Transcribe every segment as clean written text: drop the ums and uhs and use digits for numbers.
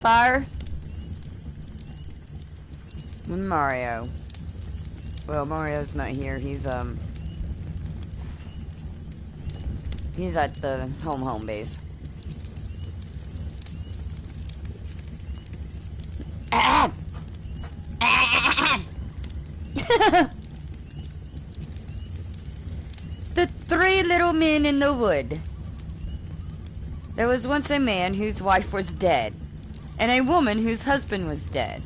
Fire with Mario. Well, Mario's not here. He's at the home base. The Three Little Men in the Wood. There was once a man whose wife was dead, and a woman whose husband was dead.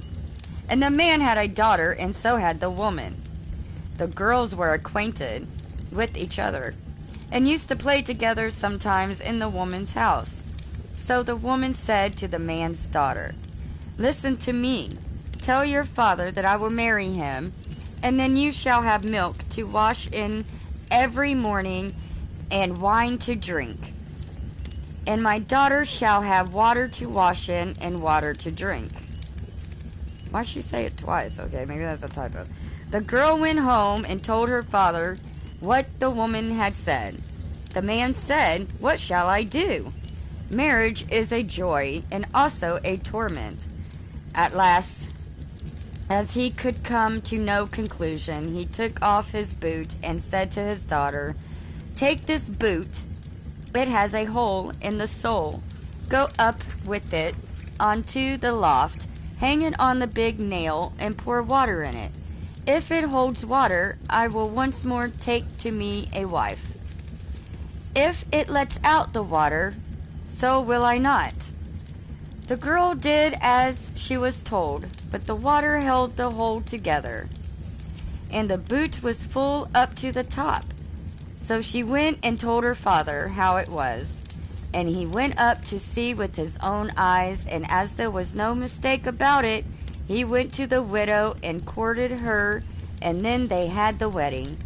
And the man had a daughter, and so had the woman. The girls were acquainted with each other, and used to play together sometimes in the woman's house. So the woman said to the man's daughter, "Listen to me. Tell your father that I will marry him, and then you shall have milk to wash in every morning and wine to drink. And my daughter shall have water to wash in and water to drink." Why'd she say it twice? Okay, maybe that's a typo. The girl went home and told her father what the woman had said. The man said, "What shall I do? Marriage is a joy and also a torment." At last, as he could come to no conclusion, he took off his boot and said to his daughter, "Take this boot. It has a hole in the sole. Go up with it onto the loft, hang it on the big nail, and pour water in it. If it holds water, I will once more take to me a wife. If it lets out the water, so will I not." The girl did as she was told, but the water held the hole together, and the boot was full up to the top. So she went and told her father how it was, and he went up to see with his own eyes, and as there was no mistake about it, he went to the widow and courted her, and then they had the wedding.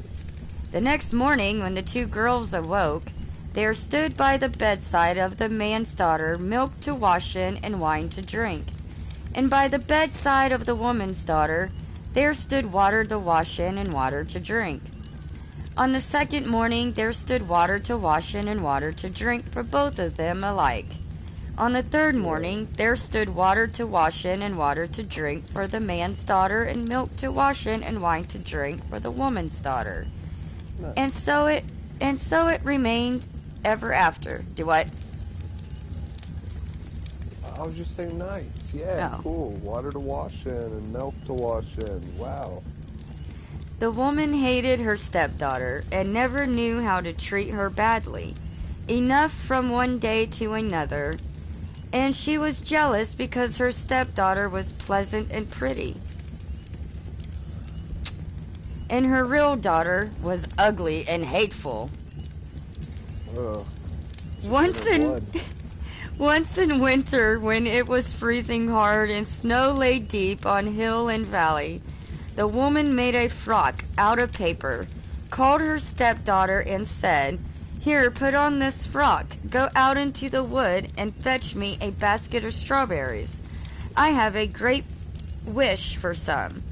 The next morning, when the two girls awoke, there stood by the bedside of the man's daughter milk to wash in and wine to drink. And by the bedside of the woman's daughter there stood water to wash in and water to drink. On the second morning there stood water to wash in and water to drink for both of them alike. On the third morning there stood water to wash in and water to drink for the man's daughter, and milk to wash in and wine to drink for the woman's daughter. Nice. And so it remained ever after. Do what? I was just saying nice. Yeah, Oh. cool. Water to wash in and milk to wash in. Wow. The woman hated her stepdaughter and never knew how to treat her badly. Enough from one day to another, and she was jealous because her stepdaughter was pleasant and pretty, and her real daughter was ugly and hateful. Ugh. Once in winter, when it was freezing hard and snow lay deep on hill and valley, the woman made a frock out of paper, called her stepdaughter, and said, "Here, put on this frock. Go out into the wood and fetch me a basket of strawberries. I have a great wish for some."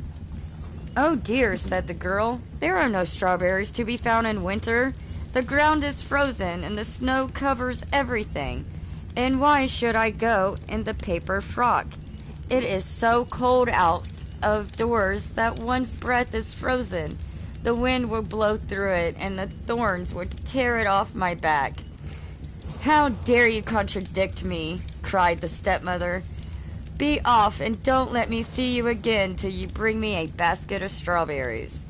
"Oh dear," said the girl, "there are no strawberries to be found in winter. The ground is frozen and the snow covers everything. And why should I go in the paper frock? It is so cold out of doors that one's breath is frozen. The wind will blow through it and the thorns would tear it off my back." "How dare you contradict me?" cried the stepmother. "Be off and don't let me see you again till you bring me a basket of strawberries."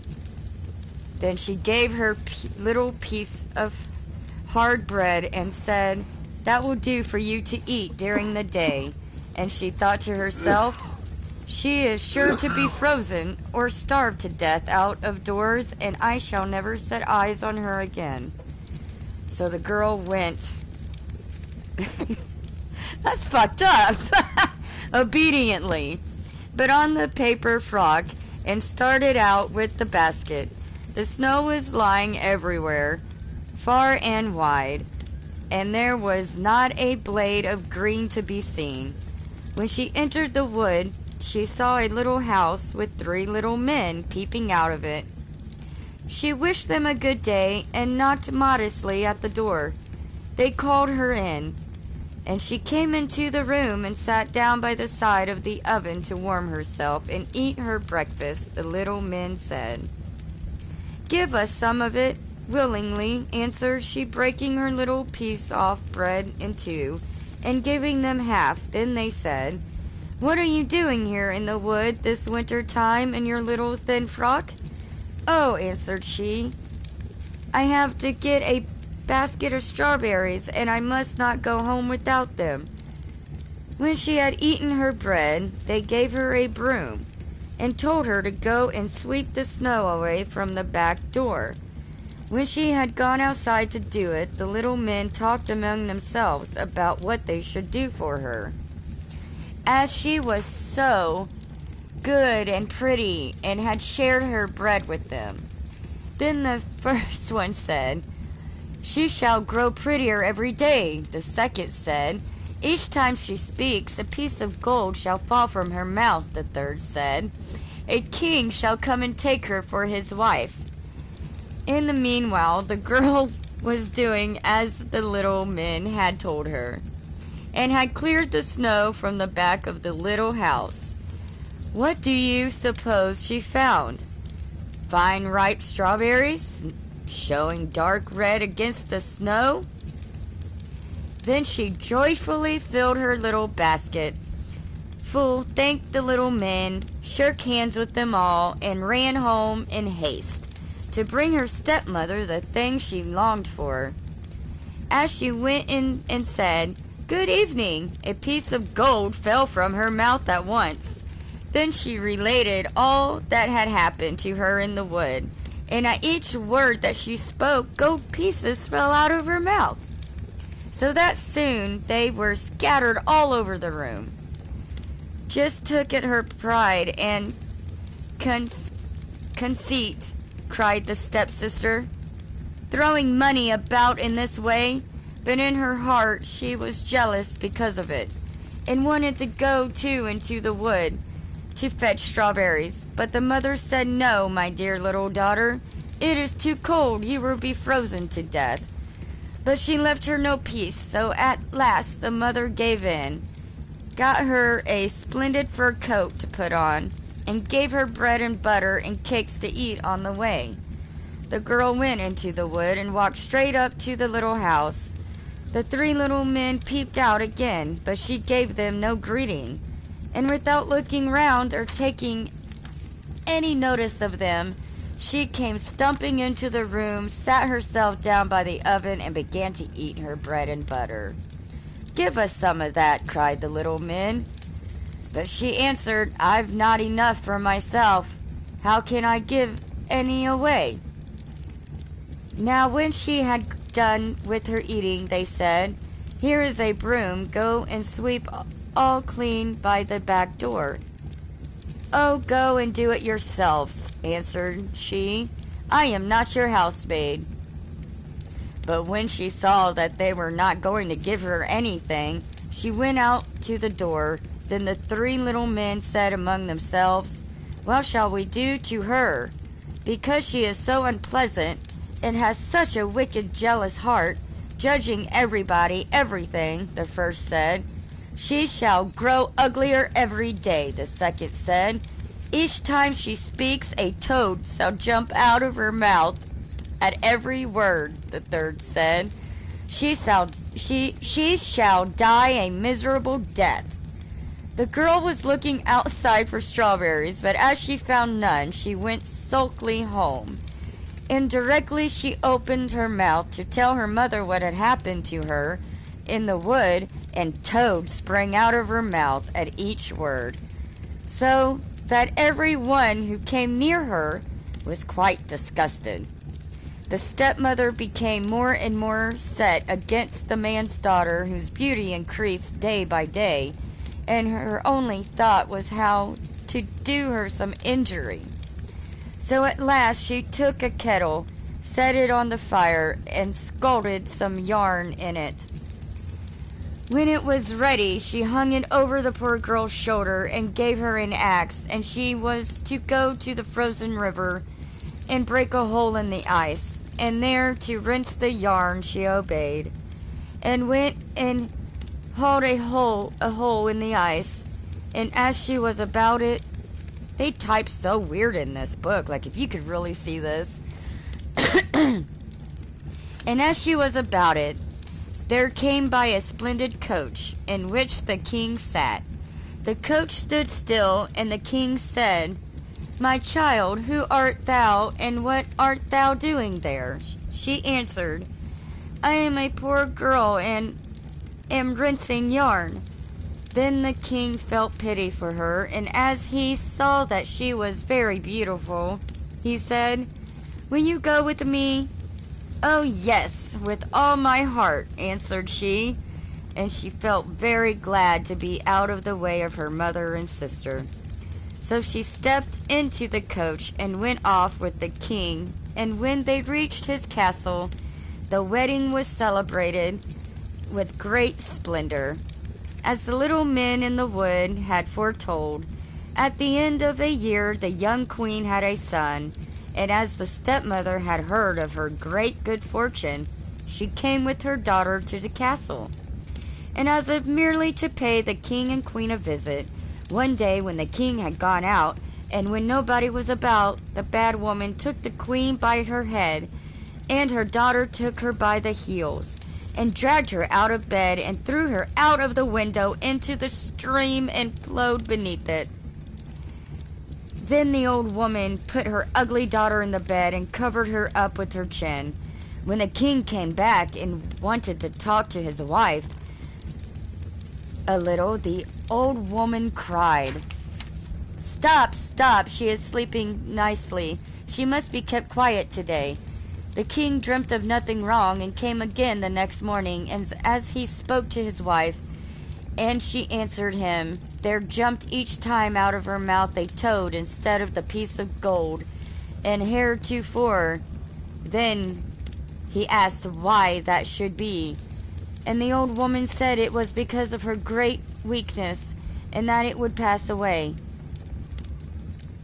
Then she gave her little piece of hard bread and said, "That will do for you to eat during the day." And she thought to herself, "She is sure to be frozen or starved to death out of doors, and I shall never set eyes on her again." So the girl went that's fucked up obediently, but on the paper frock, and started out with the basket. The snow was lying everywhere, far and wide, and there was not a blade of green to be seen. When she entered the wood, she saw a little house with 3 little men peeping out of it. She wished them a good day and knocked modestly at the door. They called her in, And she came into the room and sat down by the side of the oven to warm herself and eat her breakfast. The little men said, "Give us some of it." "Willingly," answered she, breaking her little piece off bread in two and giving them half. Then they said, "What are you doing here in the wood this winter time in your little thin frock?" "Oh," answered she, "I have to get a basket of strawberries, and I must not go home without them." When she had eaten her bread, they gave her a broom and told her to go and sweep the snow away from the back door. When she had gone outside to do it, the little men talked among themselves about what they should do for her, as she was so good and pretty and had shared her bread with them. Then the first one said, "She shall grow prettier every day." The second said, "Each time she speaks, a piece of gold shall fall from her mouth." The third said, "A king shall come and take her for his wife." In the meanwhile, the girl was doing as the little men had told her, and had cleared the snow from the back of the little house. What do you suppose she found? Fine ripe strawberries, showing dark red against the snow? Then she joyfully filled her little basket full, thanked the little men, shook hands with them all, and ran home in haste to bring her stepmother the thing she longed for. As she went in and said, "Good evening," a piece of gold fell from her mouth at once. Then she related all that had happened to her in the wood, and at each word that she spoke, gold pieces fell out of her mouth, so that soon they were scattered all over the room. "Just took at her pride and conceit," cried the stepsister, "throwing money about in this way." But in her heart she was jealous because of it, and wanted to go too into the wood to fetch strawberries. But the mother said, "No, my dear little daughter, it is too cold, you will be frozen to death." But she left her no peace, so at last the mother gave in, got her a splendid fur coat to put on, and gave her bread and butter and cakes to eat on the way. The girl went into the wood and walked straight up to the little house. The three little men peeped out again, but she gave them no greeting, and without looking round or taking any notice of them, she came stumping into the room, sat herself down by the oven, and began to eat her bread and butter. "Give us some of that," cried the little men. But she answered, "I've not enough for myself. How can I give any away?" Now when she had done with her eating, they said, "Here is a broom, go and sweep all clean by the back door." "Oh, go and do it yourselves," answered she. "I am not your housemaid." But when she saw that they were not going to give her anything, she went out to the door. Then the three little men said among themselves, "What shall we do to her? Because she is so unpleasant, and has such a wicked, jealous heart, judging everybody everything," the first said. "She shall grow uglier every day," the second said. "Each time she speaks, a toad shall jump out of her mouth at every word," the third said. She shall die a miserable death." The girl was looking outside for strawberries, but as she found none, she went sulkily home. And directly she opened her mouth to tell her mother what had happened to her in the wood, and toads sprang out of her mouth at each word, so that every one who came near her was quite disgusted. The stepmother became more and more set against the man's daughter, whose beauty increased day by day, and her only thought was how to do her some injury. So at last she took a kettle, set it on the fire, and scalded some yarn in it. When it was ready, she hung it over the poor girl's shoulder and gave her an axe, and she was to go to the frozen river and break a hole in the ice, and there to rinse the yarn. She obeyed, and went and hauled a hole in the ice, and as she was about it, they type so weird in this book, like if you could really see this. And as she was about it, there came by a splendid coach, in which the king sat. The coach stood still, and the king said, "My child, who art thou, and what art thou doing there?" She answered, "I am a poor girl, and am rinsing yarn." Then the king felt pity for her, and as he saw that she was very beautiful, he said, "Will you go with me?" "Oh, yes, with all my heart," answered she, and she felt very glad to be out of the way of her mother and sister. So she stepped into the coach and went off with the king, and when they reached his castle, the wedding was celebrated with great splendor. As the little men in the wood had foretold, at the end of a year the young queen had a son, and as the stepmother had heard of her great good fortune, she came with her daughter to the castle. And as if merely to pay the king and queen a visit, one day when the king had gone out, and when nobody was about, the bad woman took the queen by her head, and her daughter took her by the heels, and dragged her out of bed, and threw her out of the window into the stream, and flowed beneath it. Then the old woman put her ugly daughter in the bed and covered her up with her chin. When the king came back and wanted to talk to his wife a little, the old woman cried, "Stop, stop, she is sleeping nicely. She must be kept quiet today." The king dreamt of nothing wrong, and came again the next morning, and as he spoke to his wife, and she answered him, there jumped each time out of her mouth a toad instead of the piece of gold, and heretofore. Then he asked why that should be, and the old woman said it was because of her great weakness, and that it would pass away.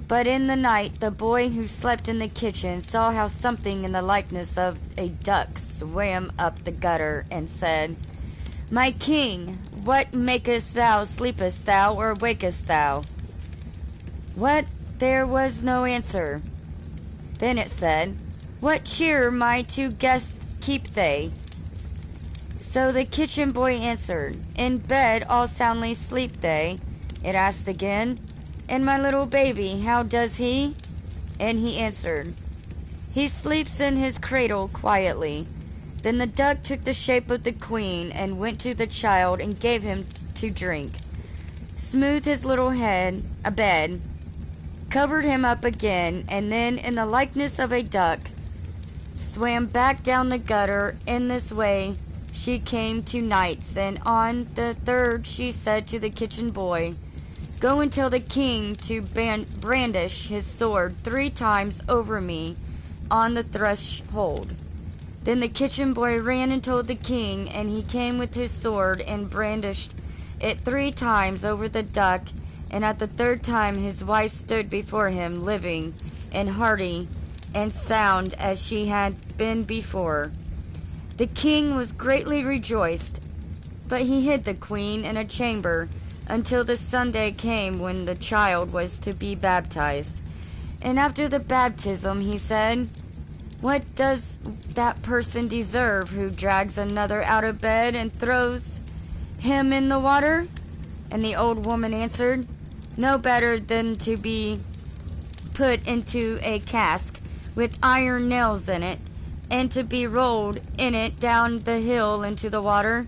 But in the night the boy who slept in the kitchen saw how something in the likeness of a duck swam up the gutter, and said, "My king, what makest thou? Sleepest thou, or wakest thou?" What? There was no answer. Then it said, "What cheer my two guests keep they?" So the kitchen boy answered, "In bed all soundly sleep they." It asked again, "And my little baby, how does he?" And he answered, "He sleeps in his cradle quietly." Then the duck took the shape of the queen, and went to the child and gave him to drink, smoothed his little head a bed, covered him up again, and then in the likeness of a duck swam back down the gutter. In this way she came 2 nights, and on the third she said to the kitchen boy, "Go and tell the king to brandish his sword 3 times over me on the threshold." Then the kitchen boy ran and told the king, and he came with his sword and brandished it 3 times over the duck, and at the 3rd time his wife stood before him living and hearty and sound as she had been before. The king was greatly rejoiced, but he hid the queen in a chamber until the Sunday came when the child was to be baptized. And after the baptism he said, "What does that person deserve who drags another out of bed and throws him in the water?" And the old woman answered, "No better than to be put into a cask with iron nails in it, and to be rolled in it down the hill into the water."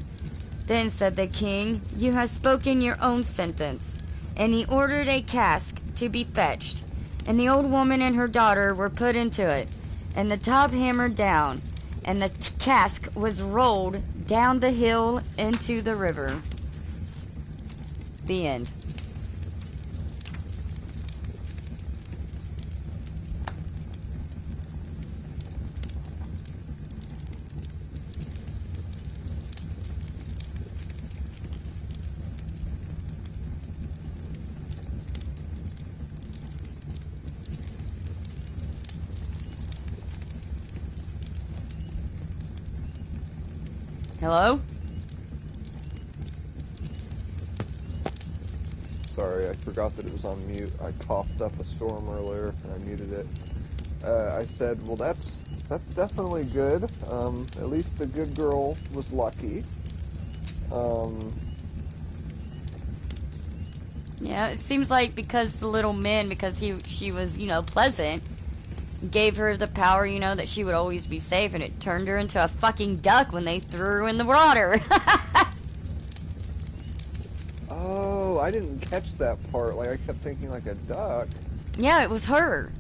Then said the king, "You have spoken your own sentence." And he ordered a cask to be fetched, and the old woman and her daughter were put into it, and the top hammered down, and the cask was rolled down the hill into the river. The end. Hello? sorry, I forgot that it was on mute. I coughed up a storm earlier and I muted it. I said, well, that's definitely good. At least the good girl was lucky. Yeah, it seems like because the little man, because she was, you know, pleasant, gave her the power, you know, that she would always be safe, and it turned her into a fucking duck when they threw her in the water. Oh, I didn't catch that part. Like, I kept thinking like a duck. Yeah, it was her.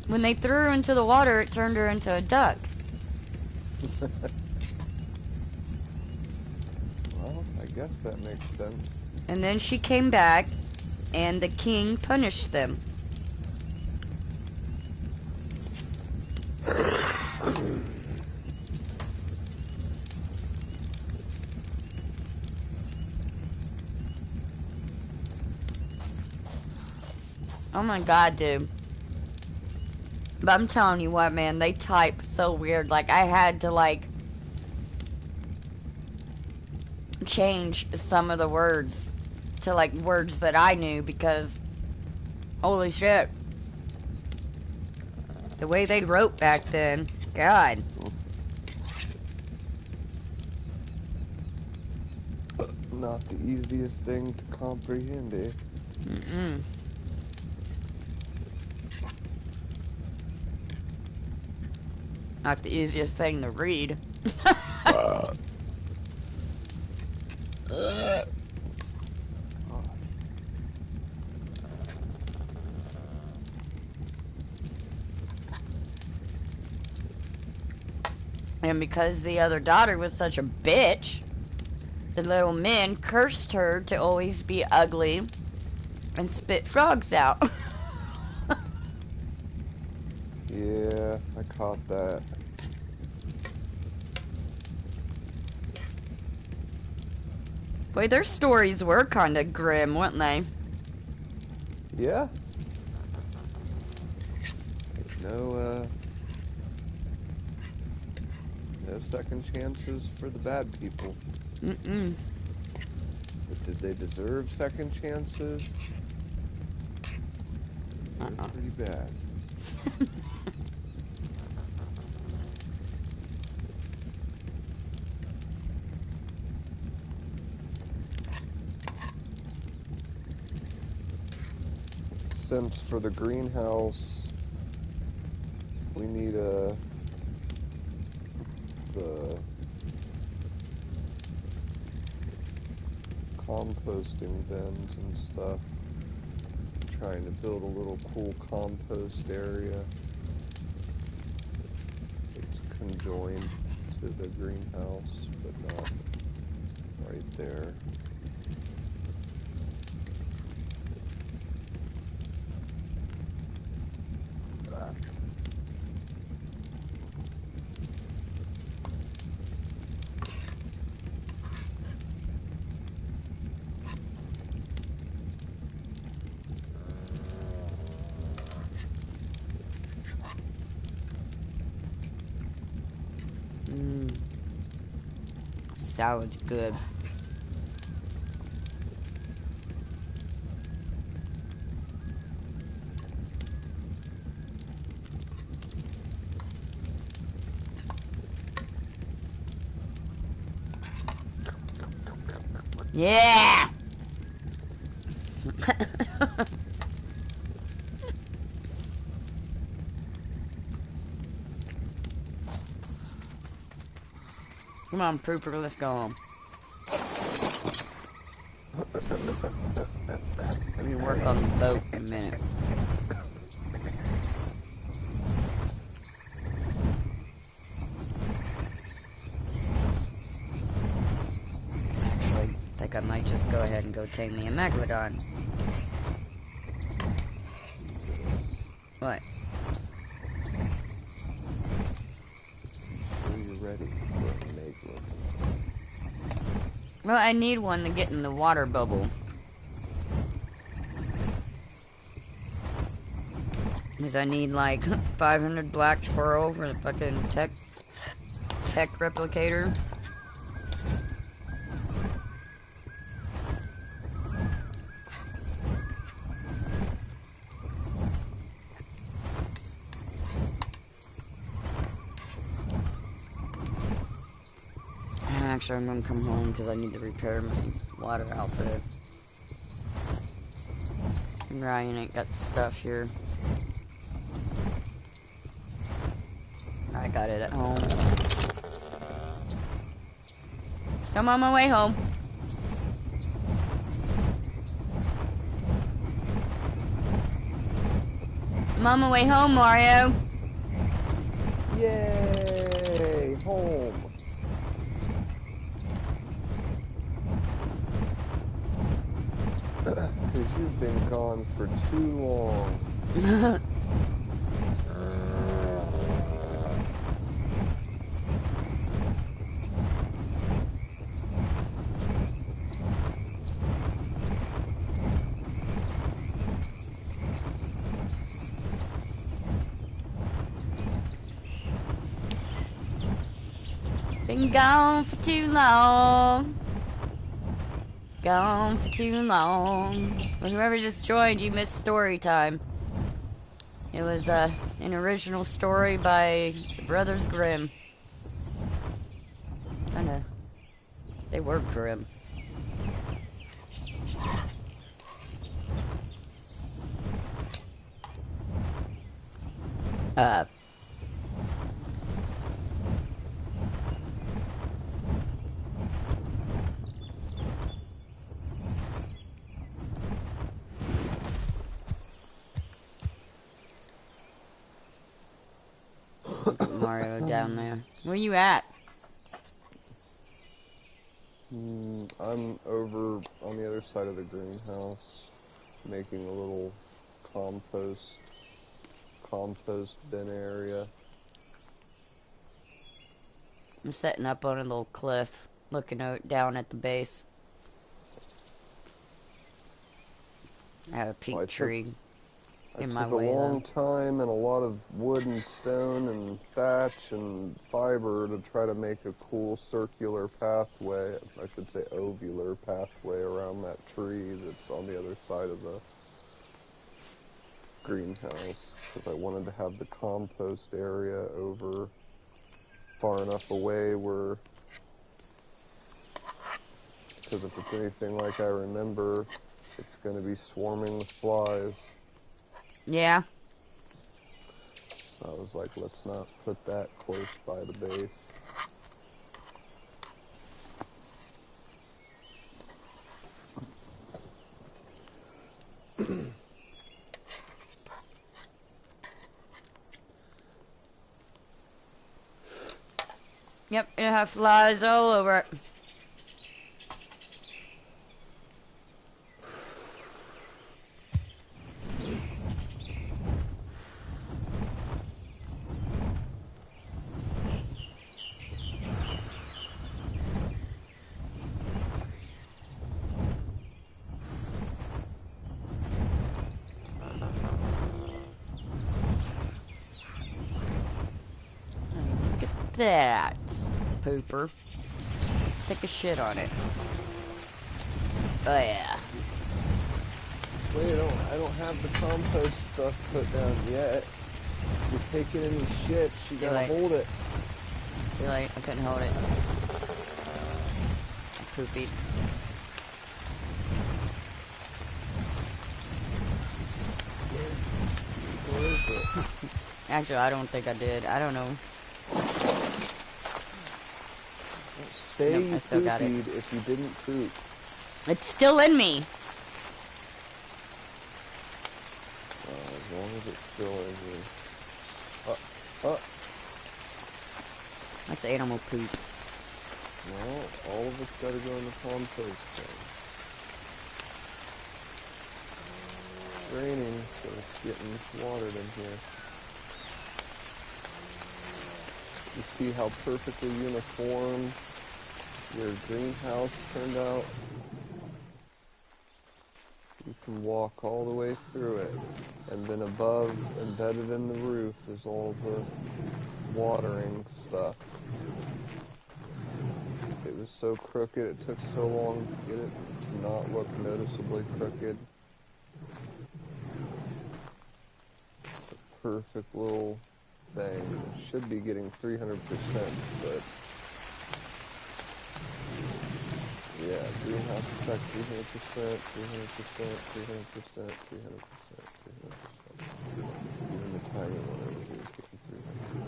When they threw her into the water, it turned her into a duck. Well, I guess that makes sense. And then she came back, and the king punished them. Oh my god, dude. But I'm telling you what, man, they type so weird. Like, I had to, like, change some of the words to, like, words that I knew because, holy shit. The way they wrote back then, God. Not the easiest thing to comprehend, eh? Mm-mm. Not the easiest thing to read. And because the other daughter was such a bitch, the little men cursed her to always be ugly and spit frogs out. Yeah, I caught that. Boy, their stories were kind of grim, weren't they? Yeah. No second chances for the bad people. Mm-mm. But did they deserve second chances? They're pretty bad. Since for the greenhouse, we need the composting bins and stuff. I'm trying to build a little cool compost area. It's conjoined to the greenhouse, but not right there. Salad's good. Yeah! Come on, Pooper, let's go home. Let me work on the boat in a minute. Actually, I think I might just go ahead and go tame me a Megalodon. What? Are you ready for a Megalodon? Well, I need one to get in the water bubble. Because I need like 500 black pearl for the fucking tech replicator. Actually, I'm gonna come home because I need to repair my water outfit. Ryan ain't got the stuff here. I got it at home. So I'm on my way home. I'm on my way home, Mario. Yay! Home! Because you've been gone for too long. Been gone for too long. Gone for too long. Well, whoever just joined, you missed story time. It was an original story by the Brothers Grimm. Kinda. They were grim. Mario down there. Where you at? I'm over on the other side of the greenhouse, making a little compost bin area. I'm setting up on a little cliff, looking out down at the base. I have a peak tree in my way. It took a long time and a lot of wood and stone and thatch and fiber to try to make a cool circular pathway, I should say ovular pathway around that tree that's on the other side of the greenhouse, because I wanted to have the compost area over far enough away where, because if it's anything like I remember, it's going to be swarming with flies. Yeah. So I was like, let's not put that close by the base. Yep, it have flies all over it. Look at that, pooper. Stick a shit on it. Oh yeah. Wait, I don't have the compost stuff put down yet. If you're taking any shit, you gotta hold it. Too late, I couldn't hold it. I poopied. Where is it? Actually, I don't think I did. I don't know. Say Nope, you I still got it. poopied if you didn't poop. It's still in me. As long as it's still in you. That's animal poop. Well, all of it's gotta go in the compost bin. It's raining, so it's getting watered in here. You see how perfectly uniform your greenhouse turned out? You can walk all the way through it, and then above, embedded in the roof, is all the watering stuff. It was so crooked, it took so long to get it to not look noticeably crooked. It's a perfect little thing. It should be getting 300%, but Yeah, greenhouse effect, 300%, 300%, 300%, 300%, 300%. Even the tiny one over here is getting 300.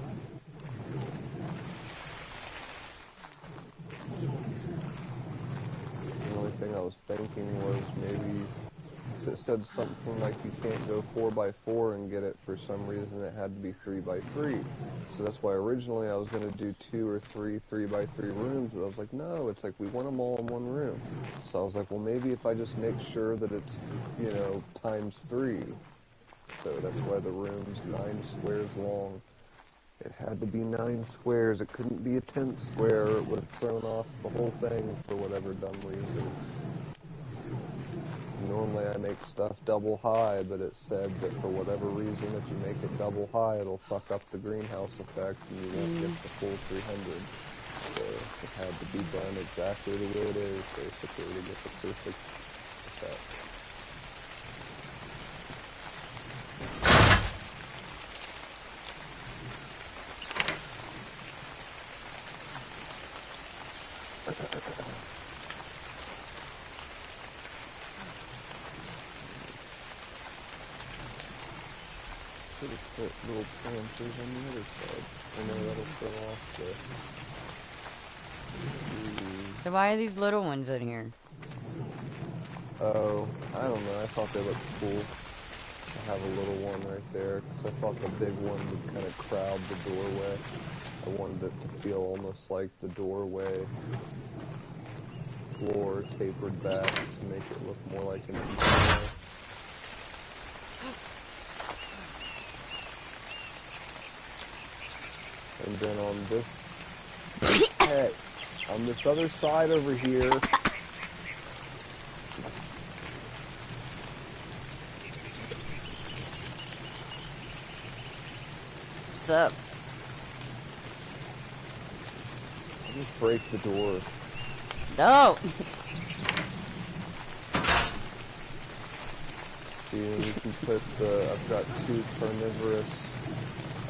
The only thing I was thinking was maybe it said something like you can't go 4x4 and get it for some reason. It had to be 3x3. So that's why originally I was going to do 2 or 3 3x3 rooms, but I was like, no, it's like we want them all in one room. So I was like, well, maybe if I just make sure that it's, you know, times 3. So that's why the room's 9 squares long. It had to be 9 squares. It couldn't be a 10th square. It would have thrown off the whole thing for whatever dumb reason. Normally I make stuff double high, but it said that for whatever reason, if you make it double high, it'll fuck up the greenhouse effect and you won't get the full 300. So it had to be done exactly the way it is, basically, to get the perfect effect. Should have put little planters on the other side. I know that'll throw off the... So why are these little ones in here? Oh, I don't know. I thought they looked cool. I have a little one right there, because I thought the big one would kind of crowd the doorway. I wanted it to feel almost like the doorway floor tapered back to make it look more like an entryway. And then on this, hey, on this other side over here, What's up? just break the door. No! See, and you can put the, I've got 2 carnivorous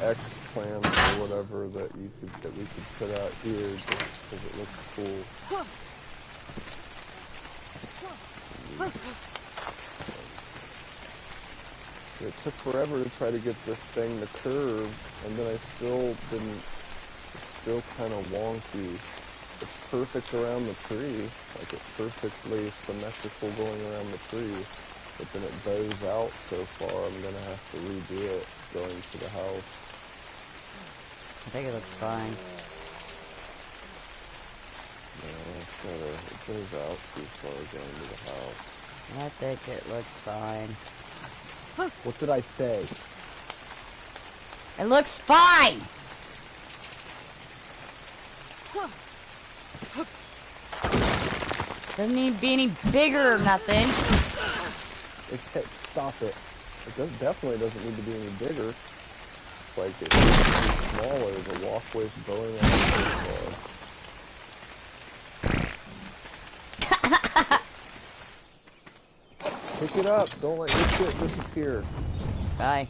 X plants or whatever that we could put out here just because it looks cool. It took forever to try to get this thing to curve, and then I still didn't, it's still kind of wonky. It's perfect around the tree, like it's perfectly symmetrical going around the tree, but then it bows out so far I'm going to have to redo it going to the house. I think it looks fine. No, it goes out too far going to the house. I think it looks fine. What did I say? It looks fine! Doesn't need to be any bigger or nothing. Stop it. It definitely doesn't need to be any bigger. Like, it needs to be smaller. The walkway's bowing out so far. Pick it up. Don't let your shit disappear. Bye.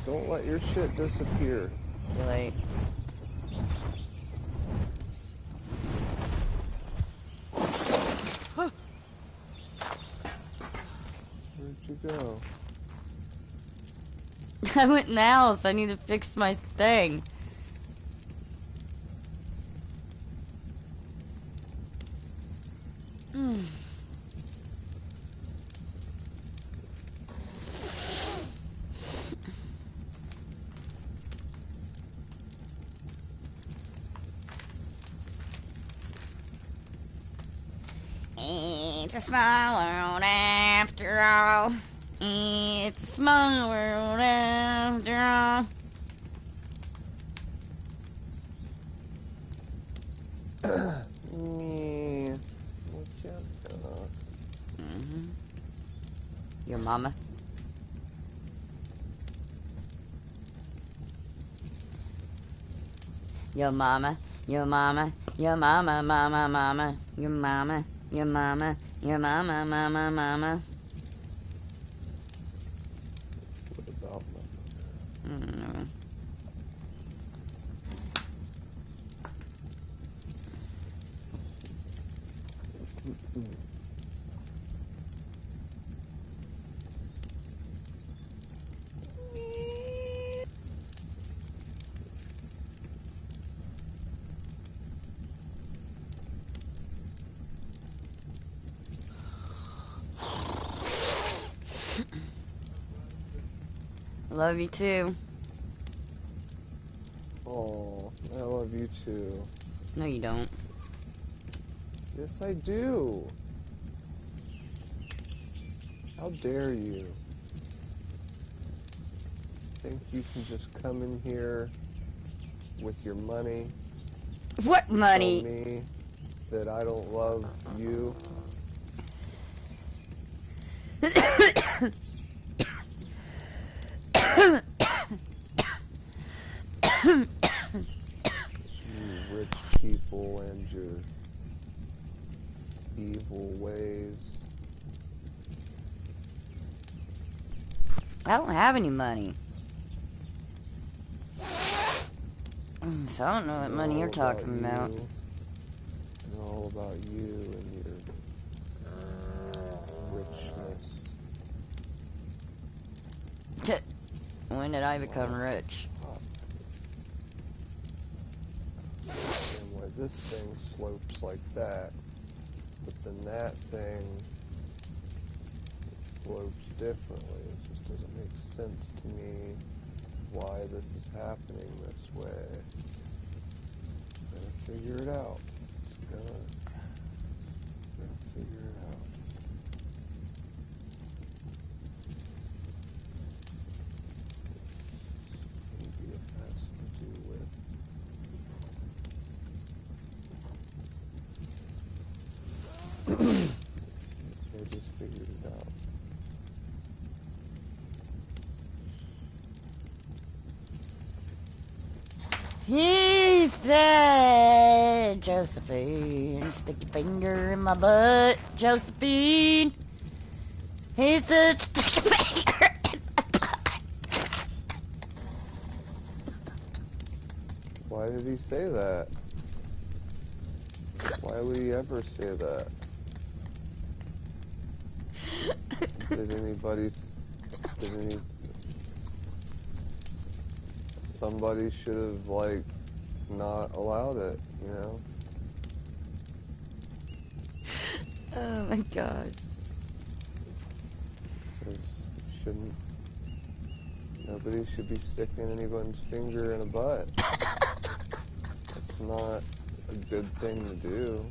Don't let your shit disappear. Too late. Where'd you go? I went in the house. I need to fix my thing. It's a small world after all. It's a small world after all. Me. What you got? Your mama? Your mama, your mama, your mama, mama, mama, your mama, your mama, your mama, mama, mama. What about my mother? Love you too. Oh, I love you too. No, you don't. Yes, I do. How dare you? Think you can just come in here with your money What and tell money? me that I don't love you? You rich people and your evil ways. I don't have any money. So I don't know what money you're talking about. And all about you and your richness. When did I become rich? And why this thing slopes like that, but then that thing slopes differently. It just doesn't make sense to me why this is happening this way. Gotta figure it out. It's gotta figure it out. Maybe it has to do with I just figured it out. He said, Josephine, stick your finger in my butt, Josephine. He said, stick your finger in my butt. Why did he say that? Why would he ever say that? Somebody should have, like, not allowed it, you know? Oh my god. Nobody should be sticking anyone's finger in a butt. That's not a good thing to do.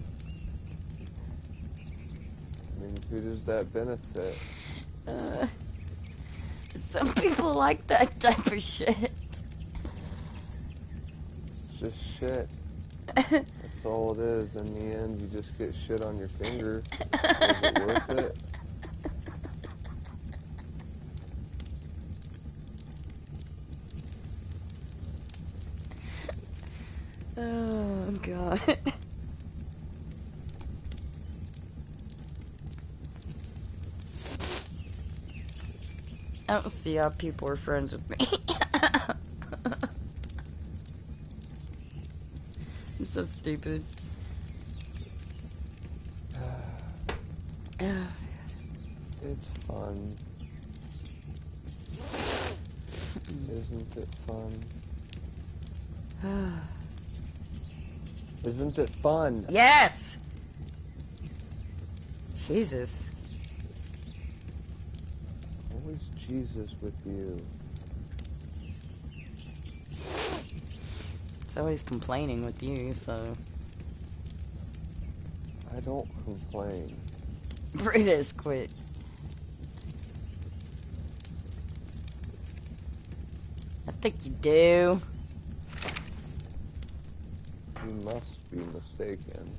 I mean, who does that benefit? Some people like that type of shit. It's just shit. That's all it is. In the end, you just get shit on your finger. Is it worth it? Oh god. I don't see how people are friends with me. I'm so stupid. It's fun. Isn't it fun? Isn't it fun? Yes! Jesus. Always Jesus with you. It's always complaining with you, so. I don't complain. Brutus, quit. I think you do. You must be mistaken.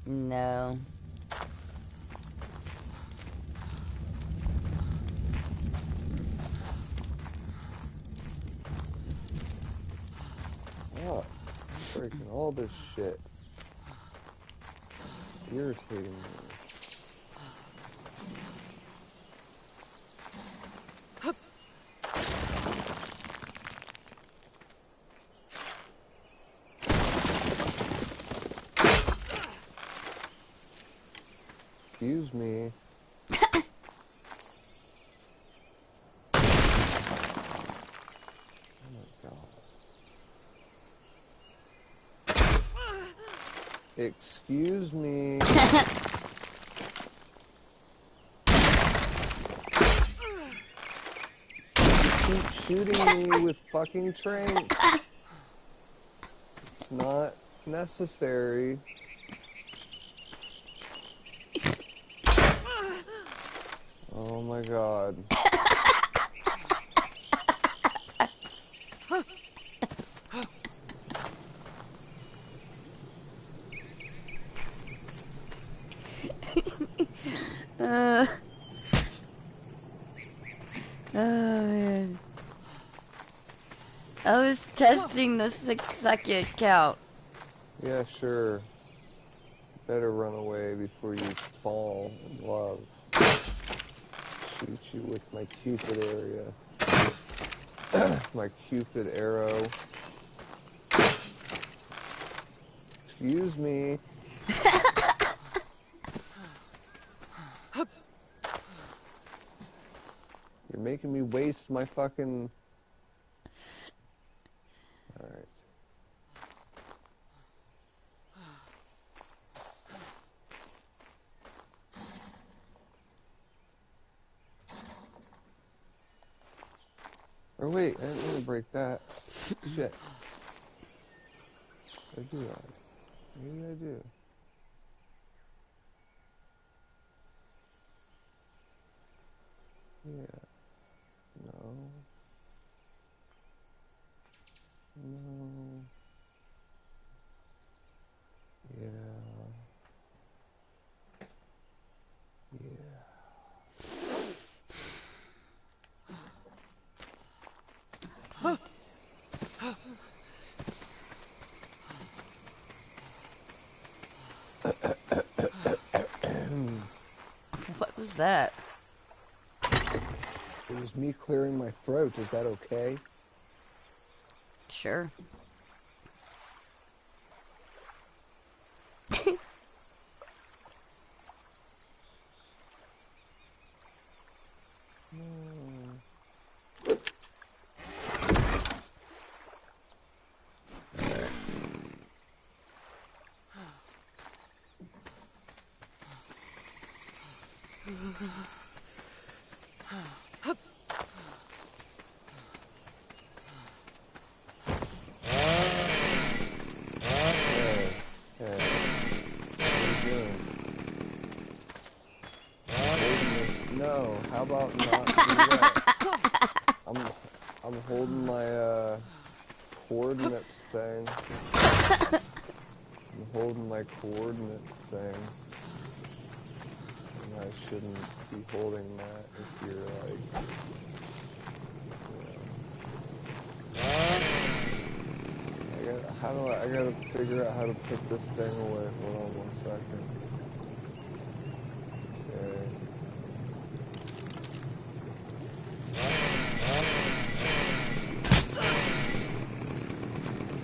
No. What? I'm breaking all this shit. It's irritating me. Excuse me. Oh my god. Excuse me. Keep shooting me with fucking tranks. It's not necessary. Oh my god. Oh man. I was testing the 6-second count. Yeah, sure. Better run away before you fall in love. Shoot you with my Cupid area. My Cupid arrow. Excuse me. You're making me waste my fucking... Alright. Or wait, I didn't mean to break that. Shit. Or do I? Maybe I do. Yeah. No. No. Yeah. Yeah. What was that? It was me clearing my throat. Is that okay? Sure. No, how about not do that? I'm holding my coordinates thing. I'm holding my coordinates thing. And I shouldn't be holding that if you're like, you know. I gotta figure out how to put this thing away. Hold on 1 second. Okay.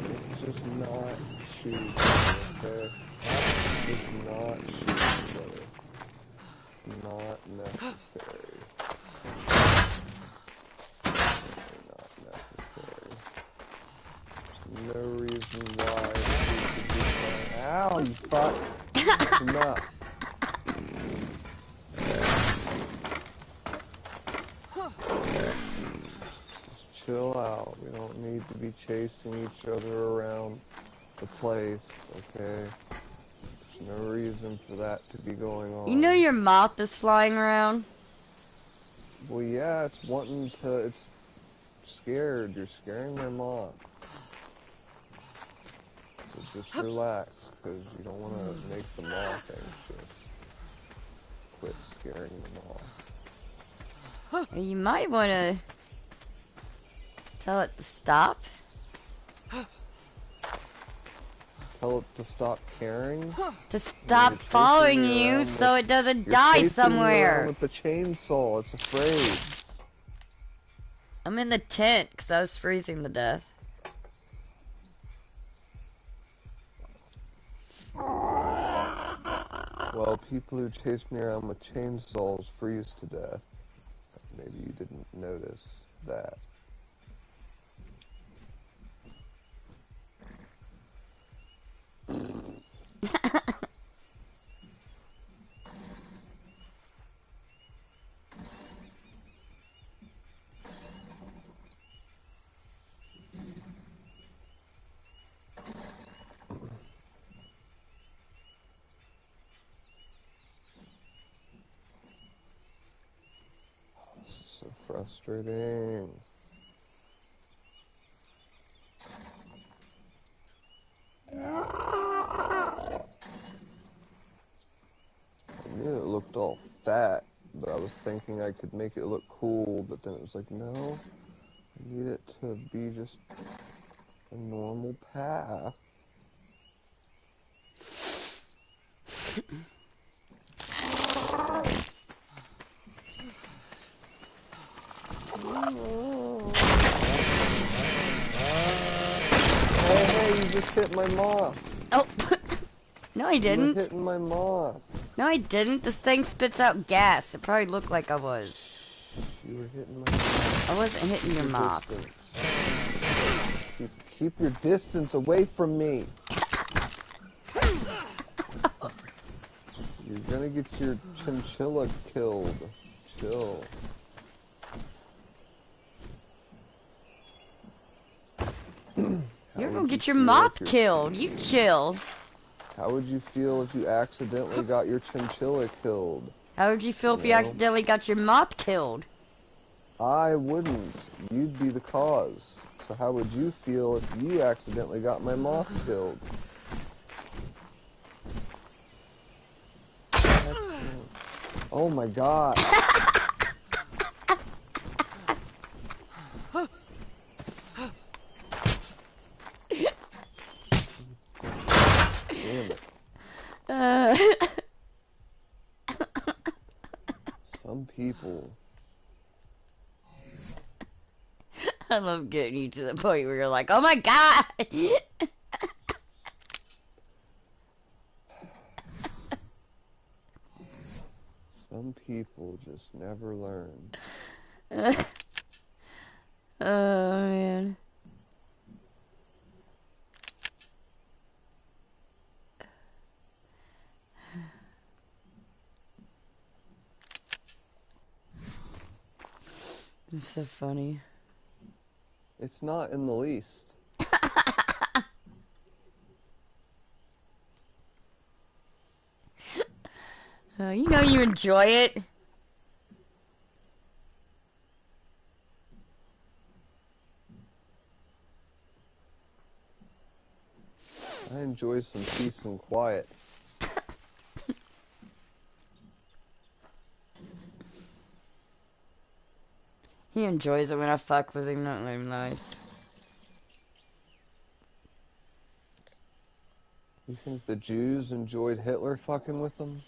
Let's just not shoot each other, okay? Just not shoot each other. Not necessary. Not necessary. There's no reason why we should be fine. Ow, you fuck! Enough. Just chill out. We don't need to be chasing each other around the place, okay? There's no reason for that to be going on. You know your moth is flying around? Well, yeah, it's wanting to, it's scared. You're scaring my mom. So just relax, because you don't want to make the moth anxious. Quit scaring the moth. You might want to tell it to stop. Tell it to stop caring. To stop following you so it doesn't die somewhere. With the chainsaw, it's afraid. I'm in the tent because I was freezing to death. What Well, people who chase me around with chainsaws freeze to death. Maybe you didn't notice that. This is so frustrating. I knew it looked all fat, but I was thinking I could make it look cool, but then it was like, no, I need it to be just a normal path. Hey, you just hit my moth. Oh, no I You were didn't. hitting my moth. No I didn't. This thing spits out gas. It probably looked like I was. You were hitting my moth. I wasn't hitting your moth. Keep your distance away from me. You're gonna get your chinchilla killed. Chill. You're gonna get your moth killed. You chill. How would you feel if you accidentally got your chinchilla killed? How would you feel if you accidentally got your moth killed? I wouldn't. You'd be the cause. So how would you feel if you accidentally got my moth killed? Oh my god. Damn it. Some people. I love getting you to the point where you're like, oh my god! Some people just never learn. Oh man. It's so funny. It's not in the least. You know you enjoy it. I enjoy some peace and quiet. He enjoys it when I fuck with him, not living life. You think the Jews enjoyed Hitler fucking with them?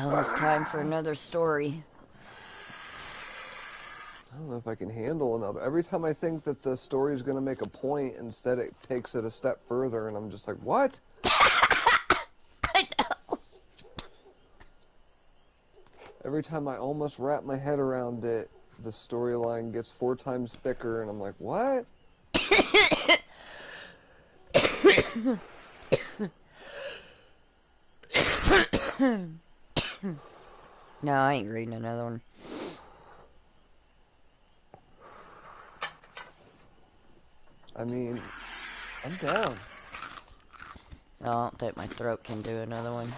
Well, it's time for another story. I don't know if I can handle another. Every time I think that the story is going to make a point, instead it takes it a step further, and I'm just like, what? I know. Every time I almost wrap my head around it, the storyline gets 4 times thicker, and I'm like, what? No, I ain't reading another one. I mean, I'm down. I don't think my throat can do another one.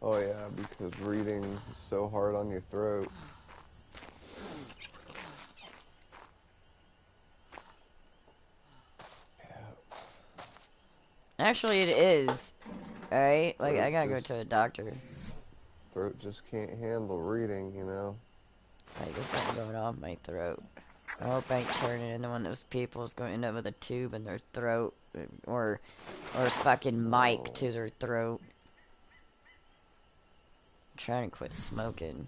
Oh yeah, because reading is so hard on your throat. Actually, it is. Alright? Like, I gotta go to a doctor. Throat just can't handle reading, you know? Like there's something going on my throat. I hope I ain't turning into one of those people who's going to end up with a tube in their throat. Or a fucking mic to their throat. I'm trying to quit smoking.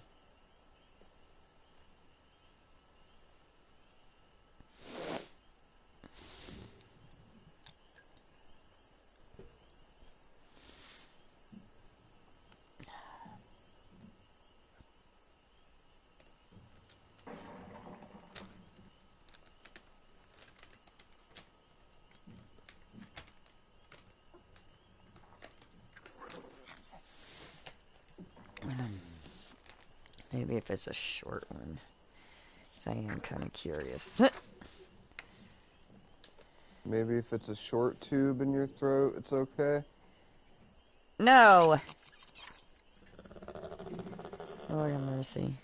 Maybe if it's a short one. 'Cause I am kind of curious. Maybe if it's a short tube in your throat, it's okay? No! Lord have mercy.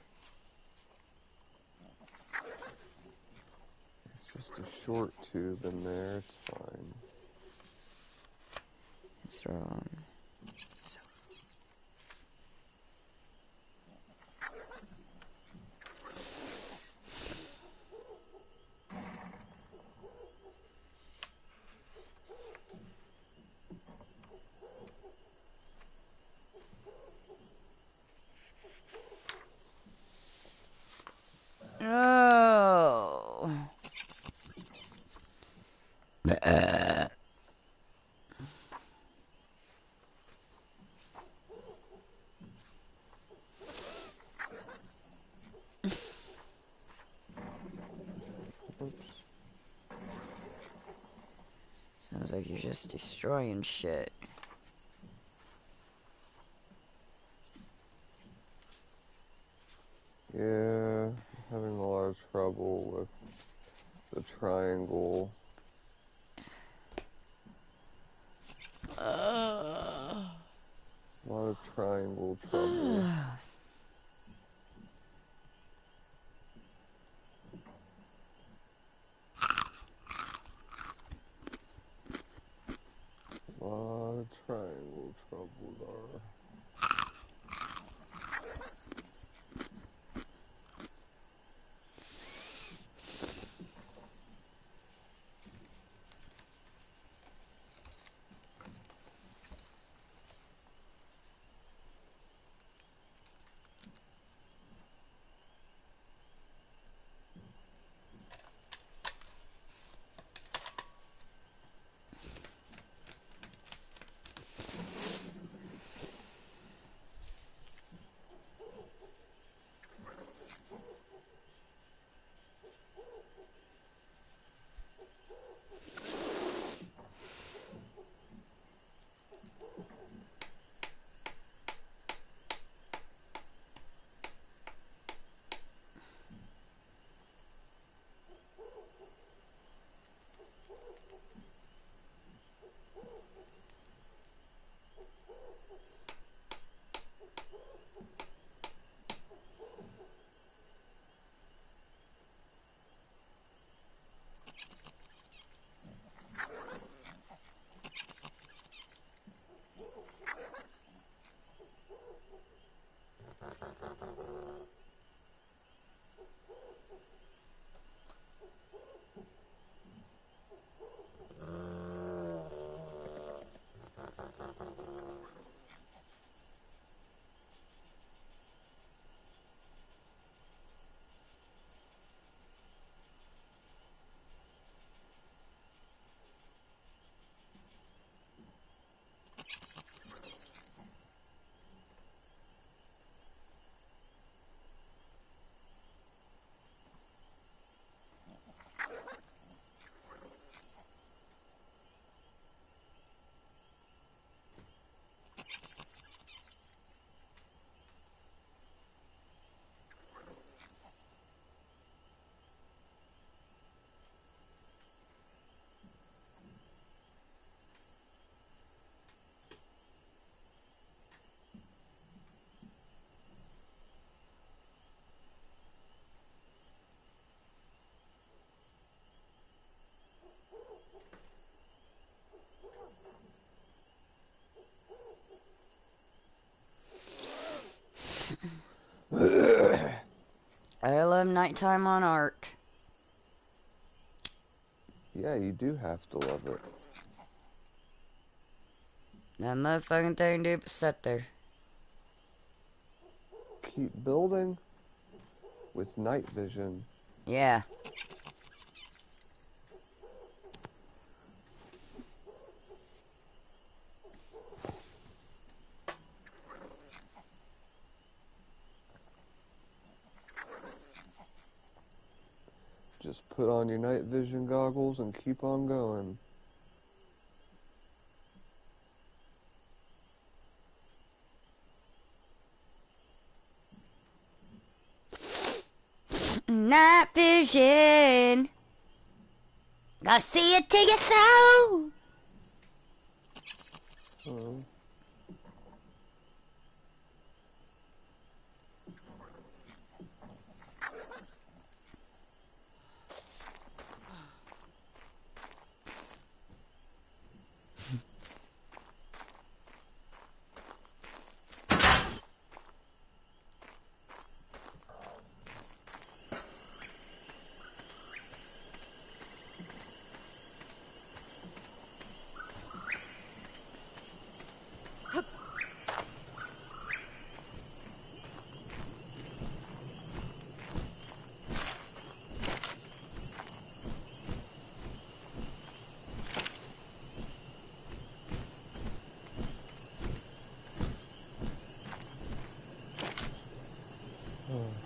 It's just a short tube in there, it's fine. It's wrong. So. Oh. Oops. Sounds like you're just destroying shit. Yeah, I'm having a lot of trouble with the triangle. A lot of triangle trouble. A lot of triangle trouble there. I nighttime on Ark. Yeah, you do have to love it. That motherfucking thing do but sit there. Keep building with night vision. Yeah. Just put on your night vision goggles and keep on going. Night vision. Gotta see it till you through. Oh.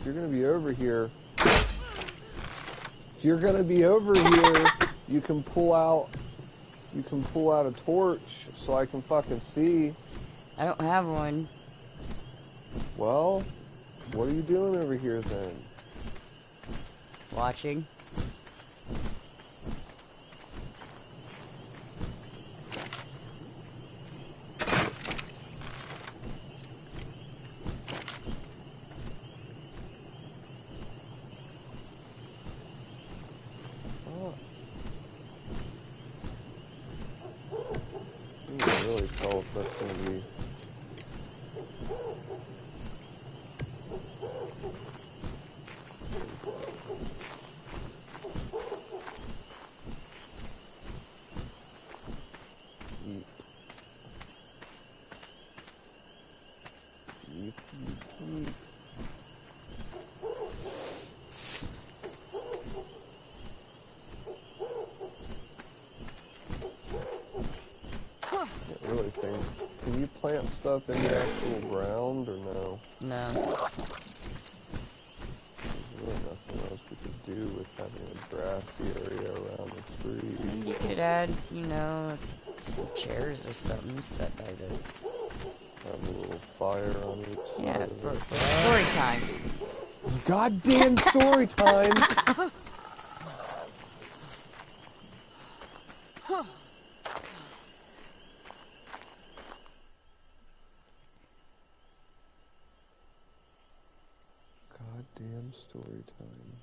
If you're gonna be over here, you can pull out a torch so I can fucking see. I don't have one. Well, what are you doing over here then? Watching. Oh. You can really tell if that's gonna be. Yeep. Yeep, yeep, yeep. Really think, can you plant stuff in the actual ground or no? No. There's really nothing else we could do with having a grassy area around the tree. You could add, you know, some chairs or something set by the... Have a little fire on each Yeah, side for of story time. it. Goddamn story time! Goddamn story time.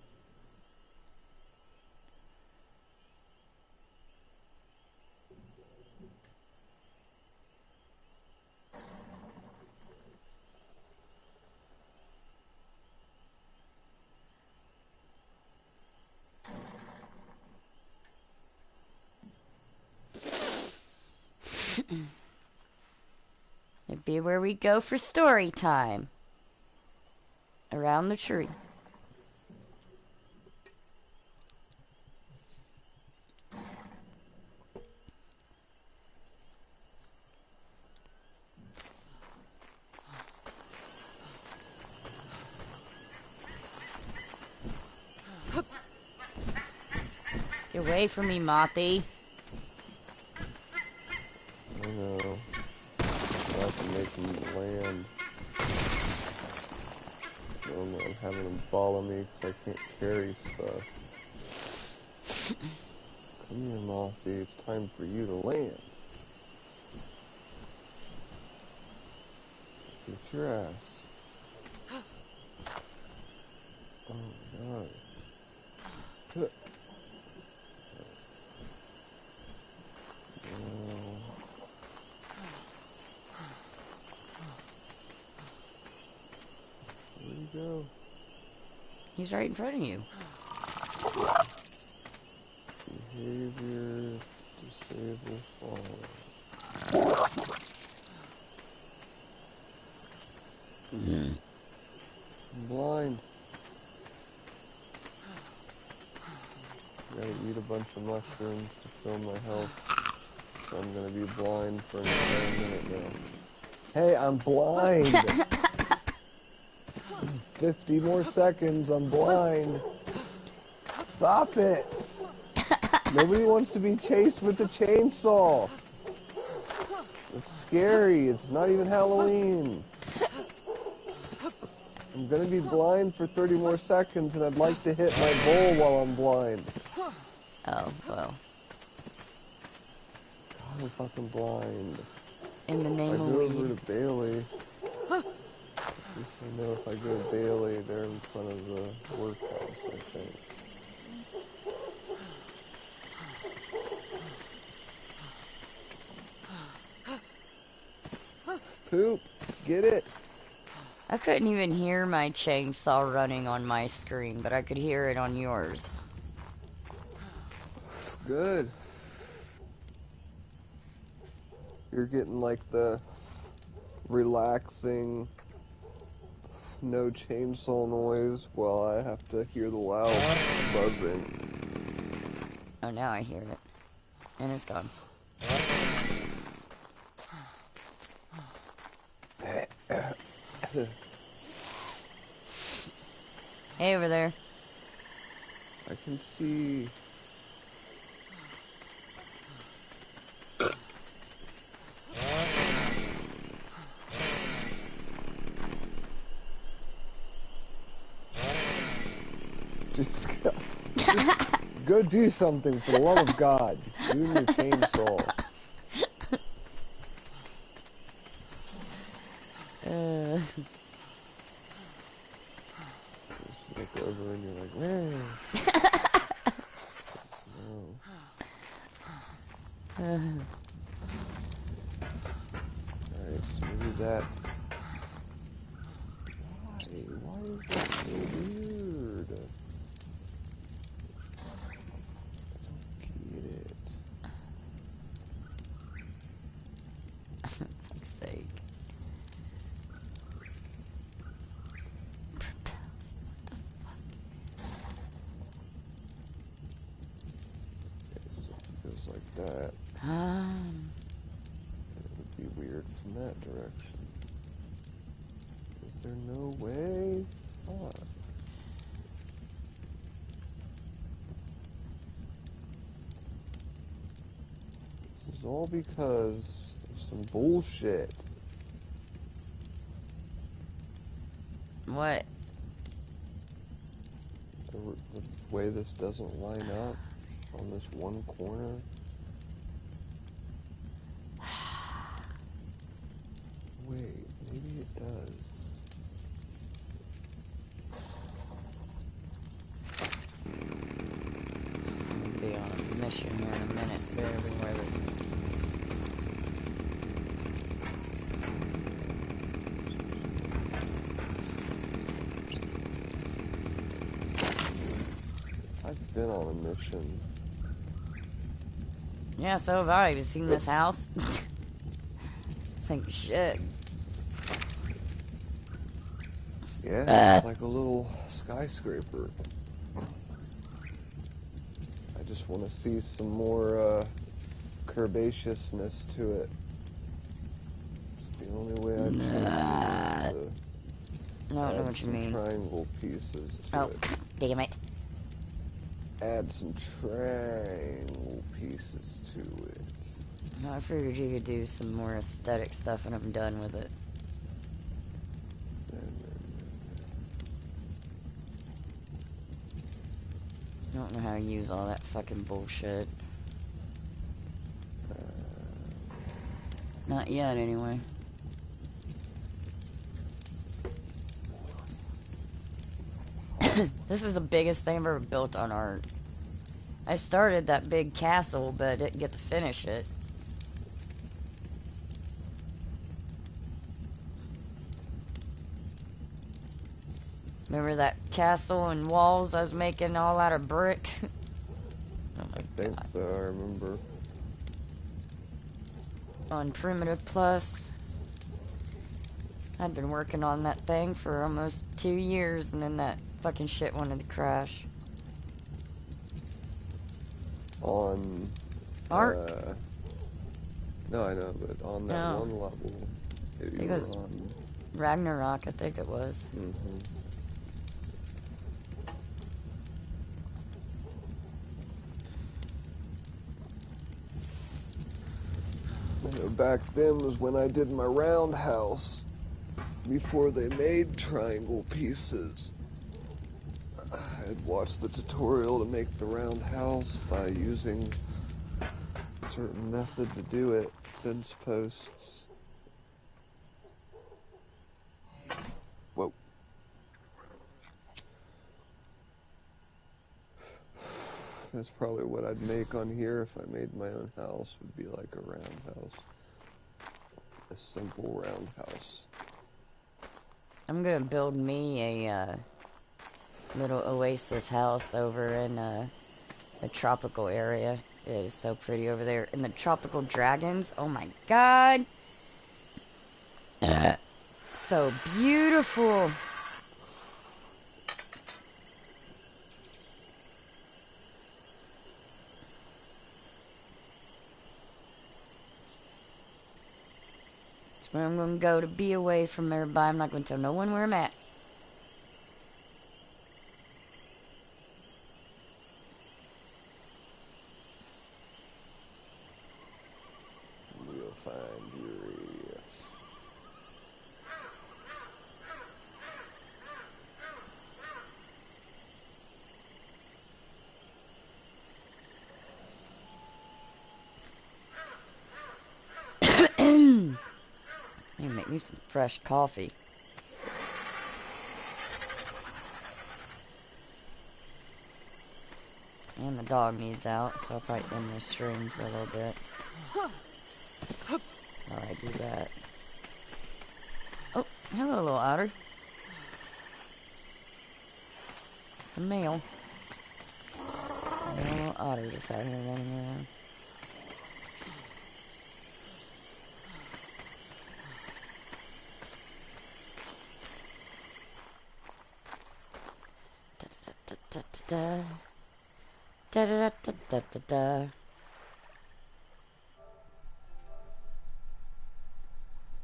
It'd be where we go for story time. Around the tree. Get away from me, Mothy. I know. I have to make them land. Normally I'm having them follow me because I can't carry stuff. Come here, Mossy. It's time for you to land. Get your ass. Oh my god. Good. No. Where'd you go? He's right in front of you. Behavior, disable follow. I'm blind. I gotta eat a bunch of mushrooms to fill my health. So I'm gonna be blind for an entire minute now. Hey, I'm blind! 50 more seconds, I'm blind. Stop it! Nobody wants to be chased with a chainsaw. It's scary, it's not even Halloween. I'm gonna be blind for 30 more seconds and I'd like to hit my bowl while I'm blind. Oh, well. God, I'm fucking blind. In the If name I of go over weed. to Bailey, at least I know if I go to Bailey, they're in front of the workhouse, I think. Poop! Get it! I couldn't even hear my chainsaw running on my screen, but I could hear it on yours. Good. You're getting like the relaxing, no chainsaw noise while I have to hear the loud buzzing. Oh, now I hear it. And it's gone. Hey, over there. I can see. Just go do something for the love of God. You and your chainsaw. Just look over and you're like, man. No. Alright, so maybe that's... Why is that so weird? I don't get it. For fuck's sake. Okay, so if it goes like that, it would be weird from that direction. Is there no way? Fuck. This is all because of some bullshit. What? The way this doesn't line up on this one corner. Wait, maybe it does. I'm gonna be on a mission here in a minute. Bear with it. I've been on a mission. Yeah, so have I. Have you seen this house? Think shit. Yeah, it's like a little skyscraper. I just want to see some more curvaceousness to it. It's the only way I I don't know what you mean. Triangle pieces to Oh, it. damn it. Add some triangle pieces to it. I figured you could do some more aesthetic stuff when I'm done with it. I don't know how to use all that fucking bullshit. Not yet, anyway. This is the biggest thing I've ever built on art. I started that big castle, but I didn't get to finish it. Remember that castle and walls I was making all out of brick? Oh my I think god. so, I remember. On Primitive Plus. I'd been working on that thing for almost 2 years, and then that fucking shit wanted to crash. On, Ark? no, I know, but on that No. one level, I you think it were was on. Ragnarok, I think it was. Mm-hmm. I know back then was when I did my roundhouse, before they made triangle pieces. I had watched the tutorial to make the roundhouse by using a certain method to do it, fence posts. Whoa. That's probably what I'd make on here if I made my own house, would be like a roundhouse. A simple roundhouse. I'm gonna build me a little oasis house over in a tropical area. It is so pretty over there. And the tropical dragons, oh my god. So beautiful. That's where I'm gonna go to be away from everybody. I'm not gonna tell no one where I'm at. We'll find Urias. I need to make me some fresh coffee. And the dog needs out, so I'll probably end this stream for a little bit while I do that. Oh, hello, little otter. It's a male. A little otter just out here running around. Da da da da da da da da da da da da.